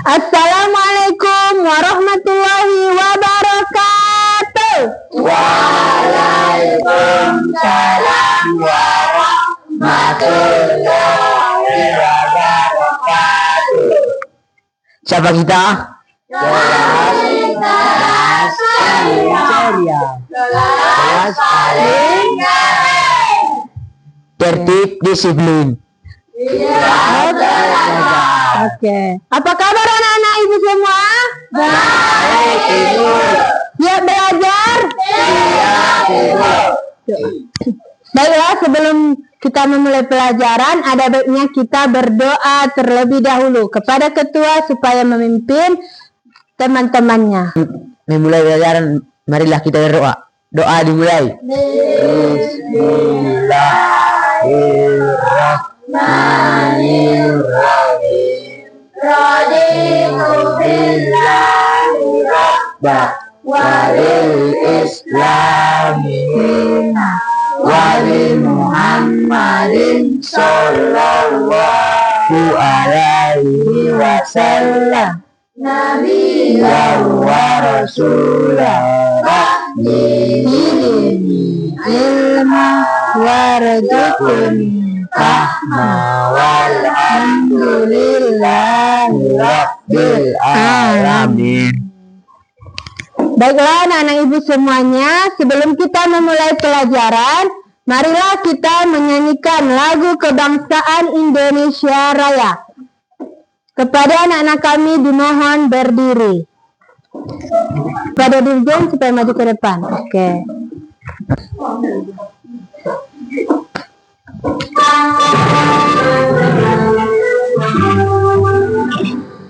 Assalamualaikum warahmatullahi wabarakatuh. Waalaikumsalam warahmatullahi wabarakatuh. Siapa kita? Kelas paling Tertib disiplin. Oke. Apa kabar anak-anak ibu semua? Baik, Ibu. Siap belajar? Siap, Ibu. Baiklah, sebelum kita memulai pelajaran, ada baiknya kita berdoa terlebih dahulu kepada ketua supaya memimpin teman-temannya. Memulai pelajaran, marilah kita berdoa. Doa dimulai. Bismillahirrahmanirrahim. Raditu billahi rabba walil islami dina wa bi Muhammadin sallallahu alaihi wasallam nabiyyan wa rasulah rabbi ilma warzuqni fahma walhamdulillahi rabbil alamin. Baiklah anak-anak ibu semuanya, sebelum kita memulai pelajaran, marilah kita menyanyikan lagu kebangsaan Indonesia Raya. Kepada anak-anak kami dimohon berdiri. Pada dirjen supaya maju ke depan. Oke.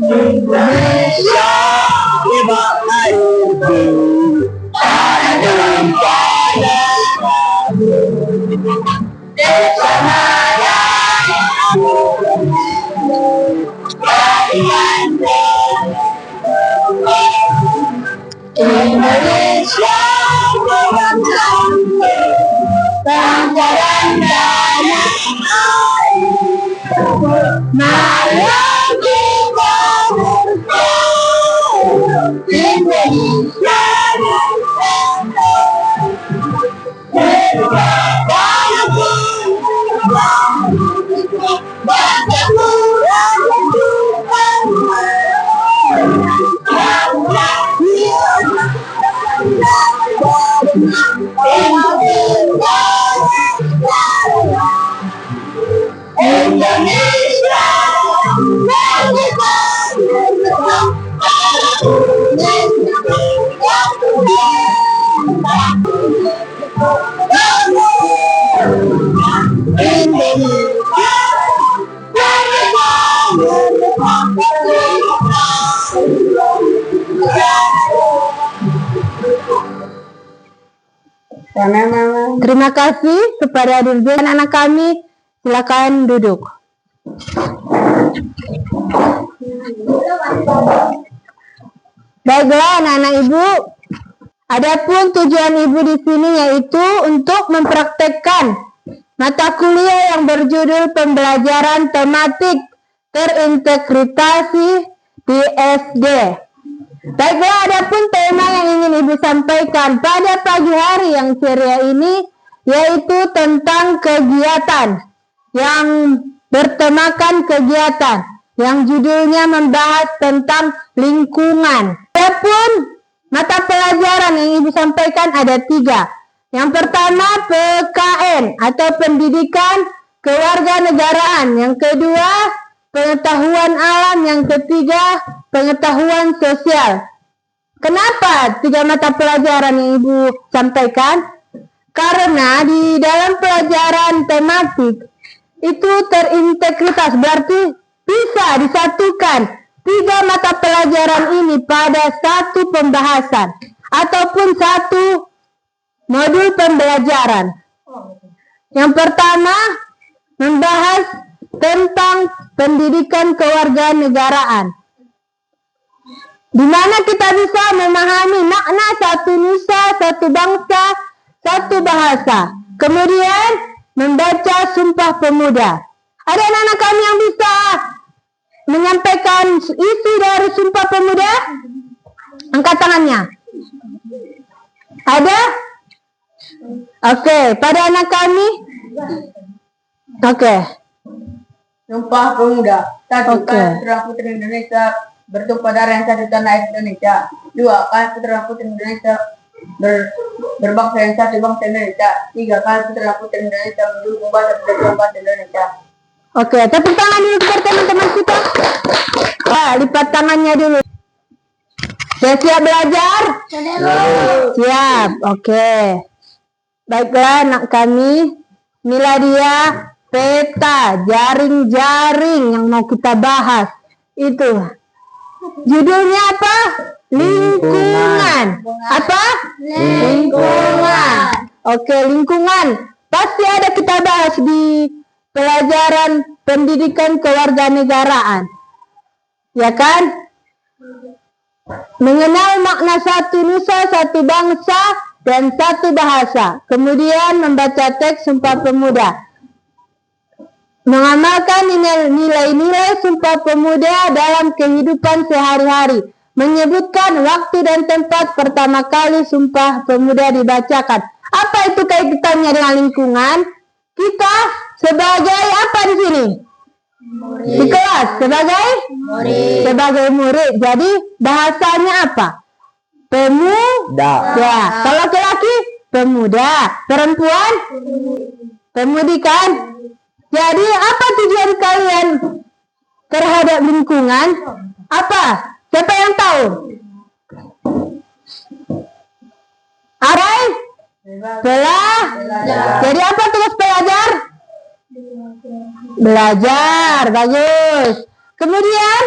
Indonesia hebat airku, tanam pada desa Maya, Indonesia hebat bangsa dan tanah air. Mari kita bersatu, Indonesia Terima kasih kepada dirjen. Anak kami silakan duduk. Baiklah anak-anak ibu, adapun tujuan ibu di sini yaitu untuk mempraktekkan mata kuliah yang berjudul pembelajaran tematik terintegrasi di SD. Baiklah, adapun tema yang ingin ibu sampaikan pada pagi hari yang ceria ini yaitu tentang kegiatan yang bertemakan kegiatan yang judulnya membahas tentang lingkungan. Adapun mata pelajaran yang ibu sampaikan ada 3. Yang pertama PKN atau pendidikan kewarganegaraan. Yang kedua pengetahuan alam. Yang ketiga pengetahuan sosial. Kenapa 3 mata pelajaran yang ibu sampaikan? Karena di dalam pelajaran tematik itu terintegritas, berarti bisa disatukan 3 mata pelajaran ini pada satu pembahasan ataupun satu modul pembelajaran. Yang pertama membahas tentang pendidikan kewarganegaraan, di mana kita bisa memahami makna satu nusa, satu bangsa, satu bahasa. Kemudian membaca Sumpah Pemuda. Ada anak-anak kami yang bisa menyampaikan isi dari Sumpah Pemuda? Angkat tangannya. Ada? Oke, pada anak kami? Oke. Sumpah Pemuda. 1. Oke. Kami Putra Putri Indonesia bertumpah darah yang satu tanah air Indonesia. 2. Kami Putra Putri Indonesia berbangsa yang satu bangsa Indonesia. 3. Kami Putra Putri Indonesia mendukung bangsa dan bangsa Indonesia. Oke, tepuk tangan dulu buat teman-teman kita. Lipat tangannya dulu. Sudah siap belajar? Siap, oke. Baiklah anak kami, inilah dia peta jaring-jaring yang mau kita bahas. Itu judulnya apa? Lingkungan. Apa? Lingkungan. Oke, lingkungan. Pasti ada kita bahas di pelajaran pendidikan kewarganegaraan. Ya kan? Mengenal makna satu nusa, satu bangsa, dan satu bahasa. Kemudian membaca teks Sumpah Pemuda. Mengamalkan nilai-nilai Sumpah Pemuda dalam kehidupan sehari-hari. Menyebutkan waktu dan tempat pertama kali Sumpah Pemuda dibacakan. Apa itu kaitannya dengan lingkungan? Kita sebagai apa di sini? Di kelas sebagai murid. Jadi bahasanya apa? Pemuda. Ya. Kalau laki-laki pemuda, perempuan pemudi kan? Jadi apa tujuan kalian terhadap lingkungan? Apa? Siapa yang tahu? Arai? Jadi apa tugas pelajar? Belajar, bagus. Kemudian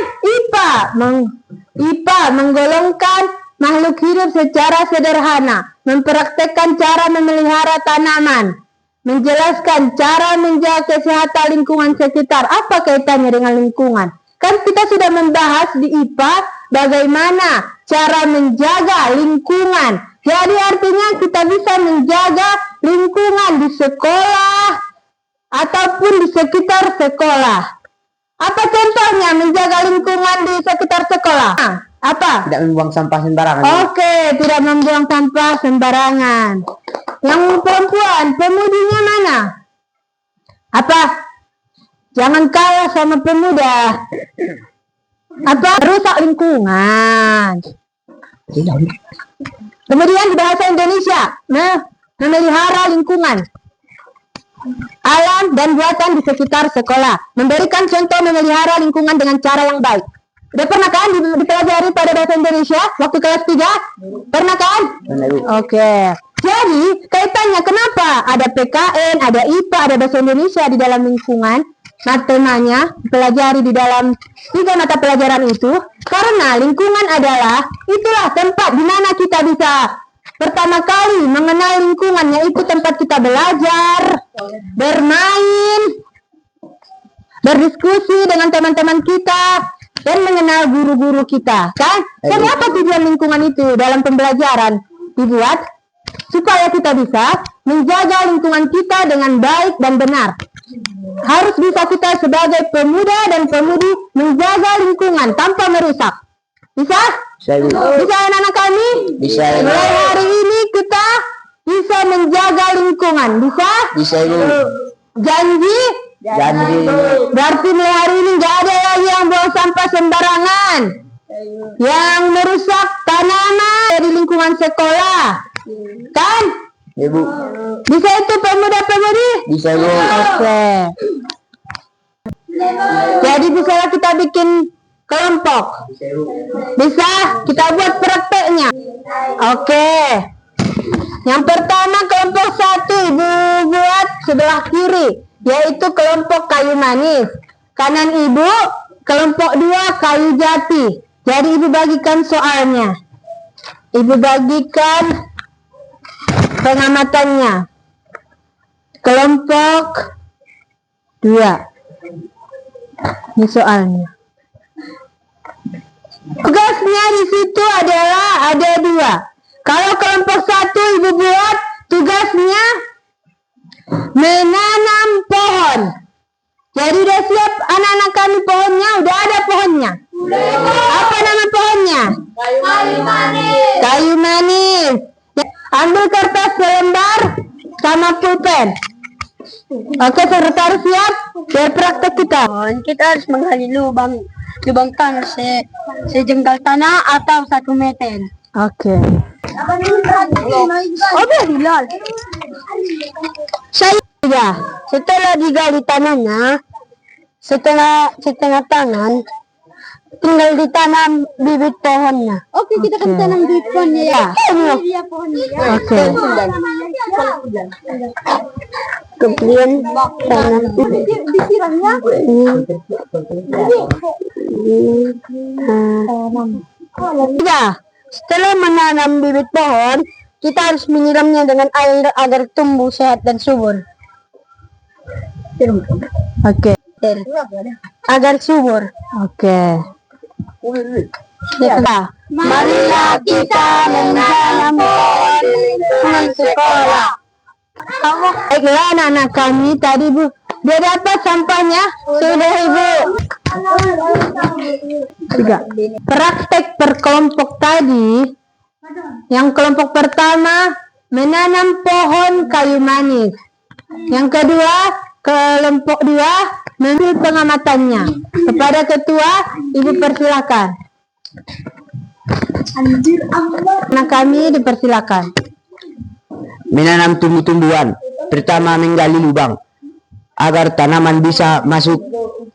IPA menggolongkan makhluk hidup secara sederhana, mempraktekkan cara memelihara tanaman, menjelaskan cara menjaga kesehatan lingkungan sekitar. Apa kaitannya dengan lingkungan? Kan kita sudah membahas di IPA bagaimana cara menjaga lingkungan. Jadi artinya kita bisa menjaga lingkungan di sekolah ataupun di sekitar sekolah. Apa contohnya menjaga lingkungan di sekitar sekolah? Apa? Tidak membuang sampah sembarangan. Oke, tidak membuang sampah sembarangan. Yang perempuan, pemudinya mana? Apa? Jangan kalah sama pemuda. Apa? Rusak lingkungan. Kemudian di bahasa Indonesia, memelihara lingkungan, alam dan buatan di sekitar sekolah. Memberikan contoh memelihara lingkungan dengan cara yang baik. Udah pernah kan dipelajari pada bahasa Indonesia waktu kelas 3? Pernah kan? Oke. Jadi kaitannya kenapa ada PKN, ada IPA, ada bahasa Indonesia di dalam lingkungan? Temanya dipelajari di dalam 3 mata pelajaran itu karena lingkungan adalah itulah tempat di mana kita bisa pertama kali mengenal lingkungan, yaitu tempat kita belajar, bermain, berdiskusi dengan teman-teman kita, dan mengenal guru-guru kita. Kan? Kenapa tujuan lingkungan itu dalam pembelajaran dibuat? Supaya kita bisa menjaga lingkungan kita dengan baik dan benar. Harus bisa kita sebagai pemuda dan pemudi menjaga lingkungan tanpa merusak. Bisa? Bisa anak-anak kami? Bisa. Mulai hari ini kita bisa menjaga lingkungan. Bisa? Bisa, Ibu. Janji? Berarti mulai hari ini nggak ada lagi yang buang sampah sembarangan, yang merusak tanaman di lingkungan sekolah. Kan? Ibu. Bisa itu pemuda-pemudi? Bisa, Ibu. Oke. Jadi bisa kita bikin kelompok. Bisa kita buat prakteknya. Oke. Yang pertama kelompok 1 Ibu buat sebelah kiri, yaitu kelompok kayu manis. Kanan Ibu kelompok 2 kayu jati. Jadi Ibu bagikan soalnya. Ibu bagikan pengamatannya. Kelompok 2. Ini soalnya. Tugasnya di situ adalah ada 2. Kalau kelompok 1 Ibu buat tugasnya menanam pohon. Jadi udah siap anak-anak kami pohonnya, udah ada pohon. Oke, sekretaris siap. Biar praktek kita. Kita harus menggali lubang tanah sejengkal tanah atau 1 meter. Oke. Bilal. Saya ya. Setelah digali tanahnya, setengah tangan, tinggal ditanam bibit pohonnya. Oke, kita akan tanam bibit pohonnya ya. Iya. Ini dia pohonnya. Oke. Kemudian tanam Disiramnya. Ya, setelah menanam bibit pohon, kita harus menyiramnya dengan air agar tumbuh sehat dan subur. Oke. Agar subur. Oke. Ya. Marilah kita menanam pohon dengan sekolah. Baiklah anak-anak kami tadi Bu. Dia dapat sampahnya? Sudah Ibu. Tiga. Praktek per kelompok tadi. Yang kelompok pertama menanam pohon kayu manis. Yang kedua kelompok 2 mengambil pengamatannya. Kepada ketua Ibu persilakan. Anak kami dipersilakan. Menanam tumbuh-tumbuhan. Pertama, menggali lubang agar tanaman bisa masuk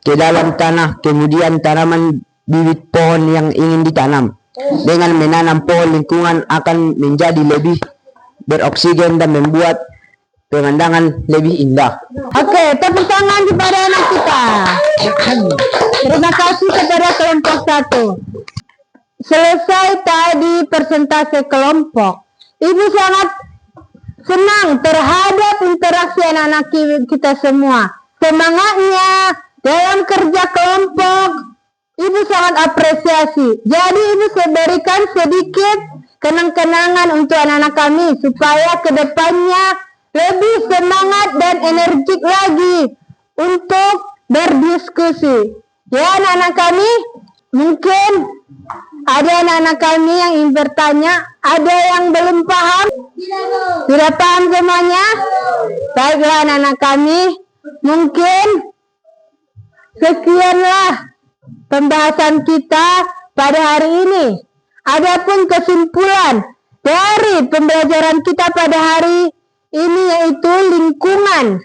ke dalam tanah. Kemudian tanaman bibit pohon yang ingin ditanam. Dengan menanam pohon, lingkungan akan menjadi lebih beroksigen dan membuat pemandangan lebih indah. Oke, tepuk tangan kepada anak kita. Terima kasih kepada kelompok 1. Selesai tadi persentase kelompok. Ibu sangat senang terhadap interaksi anak-anak kita semua. Semangatnya dalam kerja kelompok, Ibu sangat apresiasi. Jadi Ibu berikan sedikit kenang-kenangan untuk anak-anak kami supaya kedepannya lebih semangat dan energik lagi untuk berdiskusi. Ya anak-anak kami, mungkin ada anak-anak kami yang ingin bertanya, ada yang belum paham? Sudah paham semuanya? Baiklah anak-anak kami, mungkin sekianlah pembahasan kita pada hari ini. Adapun kesimpulan dari pembelajaran kita pada hari ini yaitu lingkungan.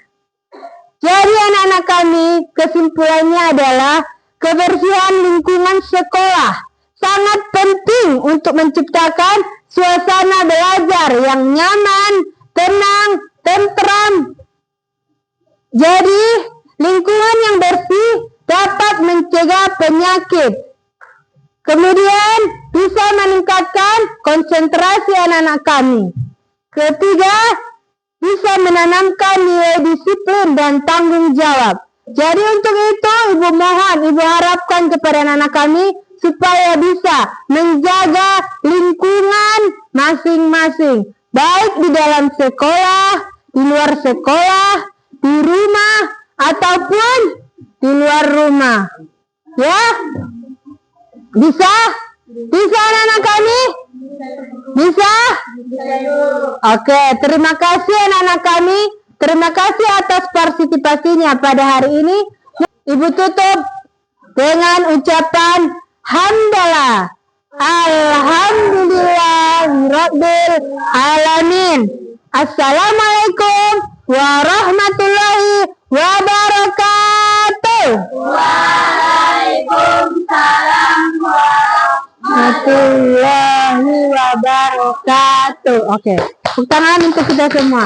Jadi anak-anak kami, kesimpulannya adalah kebersihan lingkungan sekolah sangat penting untuk menciptakan suasana belajar yang nyaman, tenang, tentram. Jadi, lingkungan yang bersih dapat mencegah penyakit. Kemudian, bisa meningkatkan konsentrasi anak-anak kami. Ketiga, bisa menanamkan nilai disiplin dan tanggung jawab. Jadi untuk itu, Ibu harapkan kepada anak-anak kami supaya bisa menjaga lingkungan masing-masing, baik di dalam sekolah, di luar sekolah, di rumah, ataupun di luar rumah. Ya? Bisa? Bisa anak-anak kami? Bisa? Oke, terima kasih anak-anak kami. Terima kasih atas partisipasinya pada hari ini. Ibu tutup dengan ucapan hamdalah. Alhamdulillah Rabbil Alamin. Assalamualaikum warahmatullahi wabarakatuh. Waalaikumsalam Warahmatullahi wabarakatuh. Oke, tepuk tangan untuk kita semua.